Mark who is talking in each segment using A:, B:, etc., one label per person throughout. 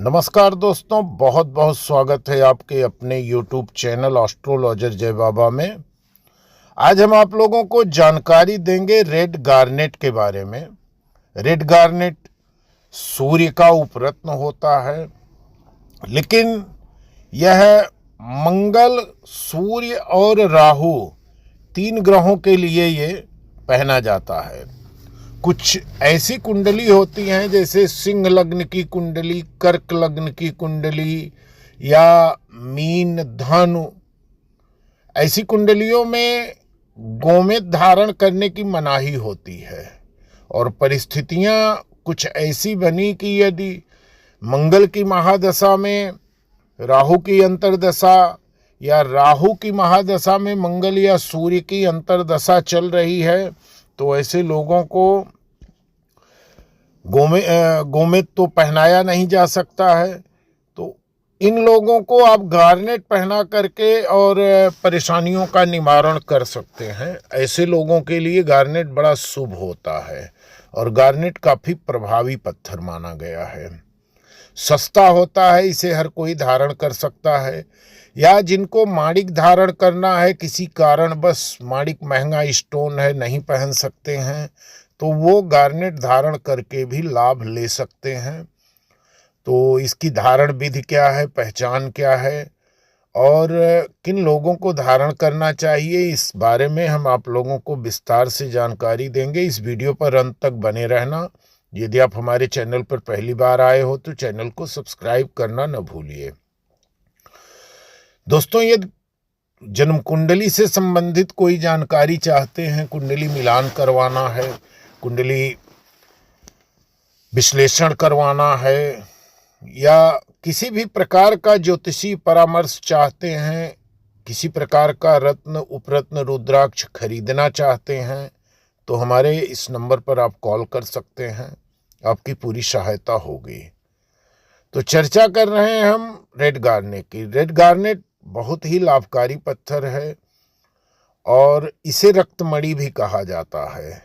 A: नमस्कार दोस्तों, बहुत बहुत स्वागत है आपके अपने YouTube चैनल एस्ट्रोलॉजर जय बाबा में। आज हम आप लोगों को जानकारी देंगे रेड गार्नेट के बारे में। रेड गार्नेट सूर्य का उपरत्न होता है, लेकिन यह मंगल, सूर्य और राहु 3 ग्रहों के लिए ये पहना जाता है। कुछ ऐसी कुंडली होती हैं जैसे सिंह लग्न की कुंडली, कर्क लग्न की कुंडली या मीन, धनु, ऐसी कुंडलियों में गोमेद धारण करने की मनाही होती है। और परिस्थितियां कुछ ऐसी बनी कि यदि मंगल की महादशा में राहु की अंतर्दशा या राहु की महादशा में मंगल या सूर्य की अंतर्दशा चल रही है, तो ऐसे लोगों को गोमेद तो पहनाया नहीं जा सकता है। तो इन लोगों को आप गार्नेट पहना करके और परेशानियों का निवारण कर सकते हैं। ऐसे लोगों के लिए गार्नेट बड़ा शुभ होता है और गार्नेट काफ़ी प्रभावी पत्थर माना गया है। सस्ता होता है, इसे हर कोई धारण कर सकता है। या जिनको माणिक धारण करना है, किसी कारण बस माणिक महंगा स्टोन है, नहीं पहन सकते हैं, तो वो गार्नेट धारण करके भी लाभ ले सकते हैं। तो इसकी धारण विधि क्या है, पहचान क्या है और किन लोगों को धारण करना चाहिए, इस बारे में हम आप लोगों को विस्तार से जानकारी देंगे। इस वीडियो पर अंत तक बने रहना। यदि आप हमारे चैनल पर पहली बार आए हो तो चैनल को सब्सक्राइब करना न भूलिए। दोस्तों, यदि जन्म कुंडली से संबंधित कोई जानकारी चाहते हैं, कुंडली मिलान करवाना है, कुंडली विश्लेषण करवाना है या किसी भी प्रकार का ज्योतिषी परामर्श चाहते हैं, किसी प्रकार का रत्न, उपरत्न, रुद्राक्ष खरीदना चाहते हैं, तो हमारे इस नंबर पर आप कॉल कर सकते हैं। आपकी पूरी सहायता होगी। तो चर्चा कर रहे हैं हम रेड गार्नेट की। रेड गार्नेट बहुत ही लाभकारी पत्थर है और इसे रक्तमणि भी कहा जाता है।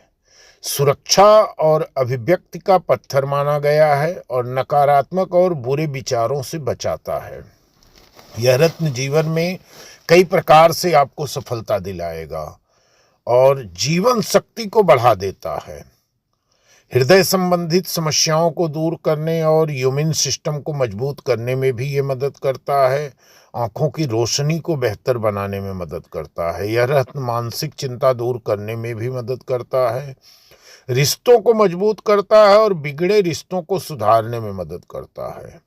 A: सुरक्षा और अभिव्यक्ति का पत्थर माना गया है और नकारात्मक और बुरे विचारों से बचाता है। यह रत्न जीवन में कई प्रकार से आपको सफलता दिलाएगा और जीवन शक्ति को बढ़ा देता है। हृदय संबंधित समस्याओं को दूर करने और इम्यून सिस्टम को मजबूत करने में भी ये मदद करता है। आंखों की रोशनी को बेहतर बनाने में मदद करता है। यह रत्न मानसिक चिंता दूर करने में भी मदद करता है, रिश्तों को मजबूत करता है और बिगड़े रिश्तों को सुधारने में मदद करता है।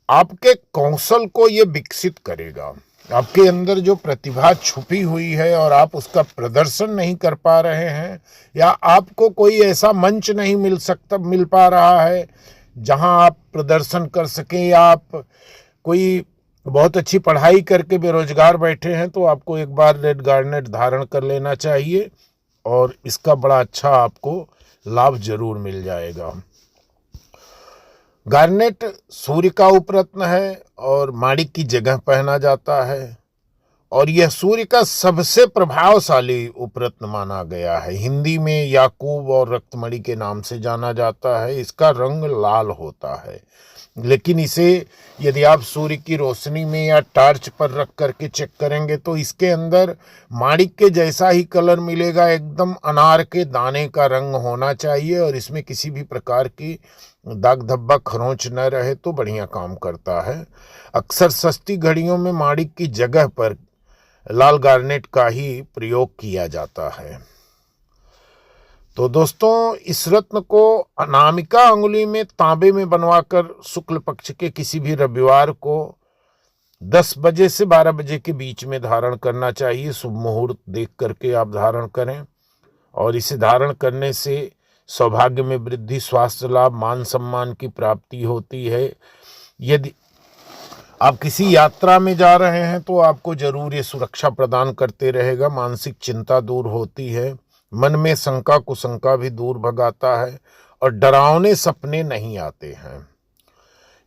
A: आपके कौशल को ये विकसित करेगा। आपके अंदर जो प्रतिभा छुपी हुई है और आप उसका प्रदर्शन नहीं कर पा रहे हैं, या आपको कोई ऐसा मंच नहीं मिल पा रहा है जहां आप प्रदर्शन कर सकें, या आप कोई बहुत अच्छी पढ़ाई करके बेरोजगार बैठे हैं, तो आपको एक बार रेड गार्नेट धारण कर लेना चाहिए और इसका बड़ा अच्छा आपको लाभ जरूर मिल जाएगा। गार्नेट सूर्य का उपरत्न है और माणिक की जगह पहना जाता है और यह सूर्य का सबसे प्रभावशाली उपरत्न माना गया है। हिंदी में याकूब और रक्तमणि के नाम से जाना जाता है। इसका रंग लाल होता है, लेकिन इसे यदि आप सूर्य की रोशनी में या टार्च पर रख करके चेक करेंगे तो इसके अंदर माणिक के जैसा ही कलर मिलेगा। एकदम अनार के दाने का रंग होना चाहिए और इसमें किसी भी प्रकार की दाग धब्बा, खरोंच न रहे तो बढ़िया काम करता है। अक्सर सस्ती घड़ियों में माणिक की जगह पर लाल गार्नेट का ही प्रयोग किया जाता है। तो दोस्तों, इस रत्न को अनामिका अंगुली में तांबे में बनवाकर शुक्ल पक्ष के किसी भी रविवार को 10 बजे से 12 बजे के बीच में धारण करना चाहिए। शुभ मुहूर्त देख करके आप धारण करें और इसे धारण करने से सौभाग्य में वृद्धि, स्वास्थ्य लाभ, मान सम्मान की प्राप्ति होती है। यदि आप किसी यात्रा में जा रहे हैं तो आपको जरूर ये सुरक्षा प्रदान करते रहेगा। मानसिक चिंता दूर होती है, मन में शंका कुशंका भी दूर भगाता है और डरावने सपने नहीं आते हैं।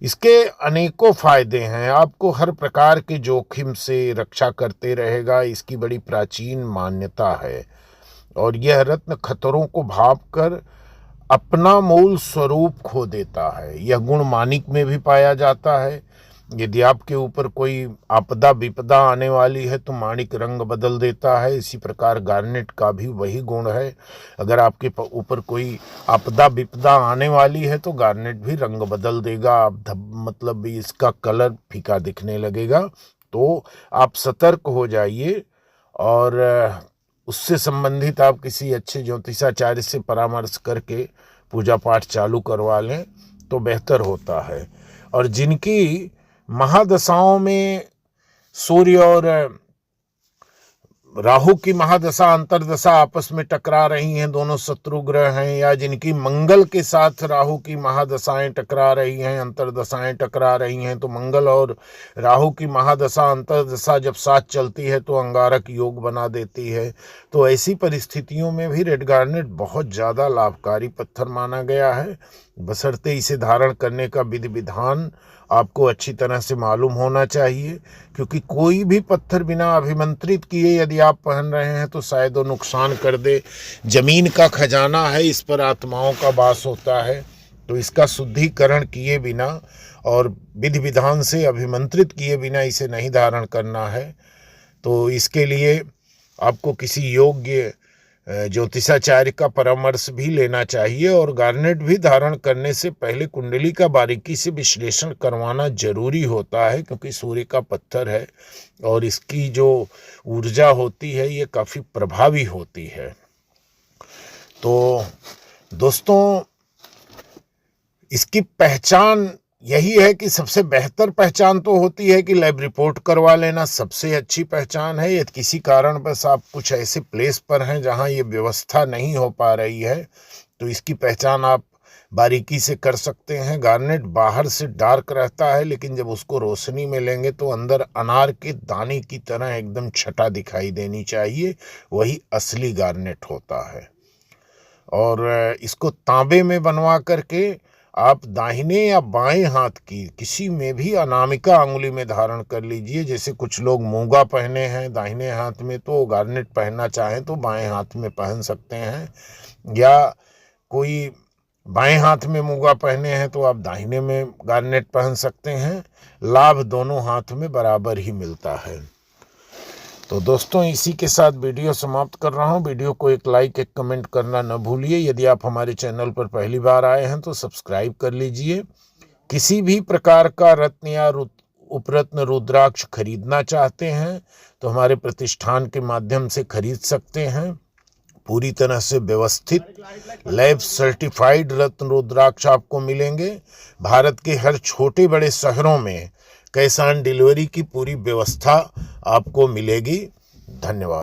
A: इसके अनेकों फायदे हैं। आपको हर प्रकार के जोखिम से रक्षा करते रहेगा। इसकी बड़ी प्राचीन मान्यता है और यह रत्न खतरों को भांप कर अपना मूल स्वरूप खो देता है। यह गुण माणिक में भी पाया जाता है। यदि आपके ऊपर कोई आपदा विपदा आने वाली है तो माणिक रंग बदल देता है। इसी प्रकार गार्नेट का भी वही गुण है। अगर आपके ऊपर कोई आपदा विपदा आने वाली है तो गार्नेट भी रंग बदल देगा। आप मतलब इसका कलर फीका दिखने लगेगा। तो आप सतर्क हो जाइए और उससे संबंधित आप किसी अच्छे ज्योतिषाचार्य से परामर्श करके पूजा पाठ चालू करवा लें तो बेहतर होता है। और जिनकी महादशाओं में सूर्य और राहु की महादशा अंतरदशा आपस में टकरा रही हैं, दोनों शत्रु ग्रह हैं, या जिनकी मंगल के साथ राहु की महादशाएं टकरा रही हैं, अंतरदशाएं टकरा रही हैं, तो मंगल और राहु की महादशा अंतरदशा जब साथ चलती है तो अंगारक योग बना देती है। तो ऐसी परिस्थितियों में भी रेड गार्नेट बहुत ज़्यादा लाभकारी पत्थर माना गया है, बशर्ते इसे धारण करने का विधि विधान आपको अच्छी तरह से मालूम होना चाहिए। क्योंकि कोई भी पत्थर बिना अभिमंत्रित किए यदि आप पहन रहे हैं तो शायद वो नुकसान कर दे। जमीन का खजाना है, इस पर आत्माओं का वास होता है, तो इसका शुद्धिकरण किए बिना और विधि विधान से अभिमंत्रित किए बिना इसे नहीं धारण करना है। तो इसके लिए आपको किसी योग्य ज्योतिषाचार्य का परामर्श भी लेना चाहिए। और गार्नेट भी धारण करने से पहले कुंडली का बारीकी से विश्लेषण करवाना जरूरी होता है, क्योंकि सूर्य का पत्थर है और इसकी जो ऊर्जा होती है ये काफ़ी प्रभावी होती है। तो दोस्तों, इसकी पहचान यही है कि सबसे बेहतर पहचान तो होती है कि लैब रिपोर्ट करवा लेना सबसे अच्छी पहचान है। यदि किसी कारण बस आप कुछ ऐसे प्लेस पर हैं जहां ये व्यवस्था नहीं हो पा रही है तो इसकी पहचान आप बारीकी से कर सकते हैं। गार्नेट बाहर से डार्क रहता है, लेकिन जब उसको रोशनी में लेंगे तो अंदर अनार के दाने की तरह एकदम छटा दिखाई देनी चाहिए, वही असली गार्नेट होता है। और इसको तांबे में बनवा करके आप दाहिने या बाएं हाथ की किसी में भी अनामिका अंगुली में धारण कर लीजिए। जैसे कुछ लोग मूंगा पहने हैं दाहिने हाथ में, तो गार्नेट पहनना चाहें तो बाएं हाथ में पहन सकते हैं, या कोई बाएं हाथ में मूंगा पहने हैं तो आप दाहिने में गार्नेट पहन सकते हैं। लाभ दोनों हाथ में बराबर ही मिलता है। तो दोस्तों, इसी के साथ वीडियो समाप्त कर रहा हूं। वीडियो को एक लाइक एक कमेंट करना न भूलिए। यदि आप हमारे चैनल पर पहली बार आए हैं तो सब्सक्राइब कर लीजिए। किसी भी प्रकार का रत्न या उपरत्न रुद्राक्ष खरीदना चाहते हैं तो हमारे प्रतिष्ठान के माध्यम से खरीद सकते हैं। पूरी तरह से व्यवस्थित लैब सर्टिफाइड रत्न रुद्राक्ष आपको मिलेंगे। भारत के हर छोटे बड़े शहरों में कैश ऑन डिलीवरी की पूरी व्यवस्था आपको मिलेगी। धन्यवाद।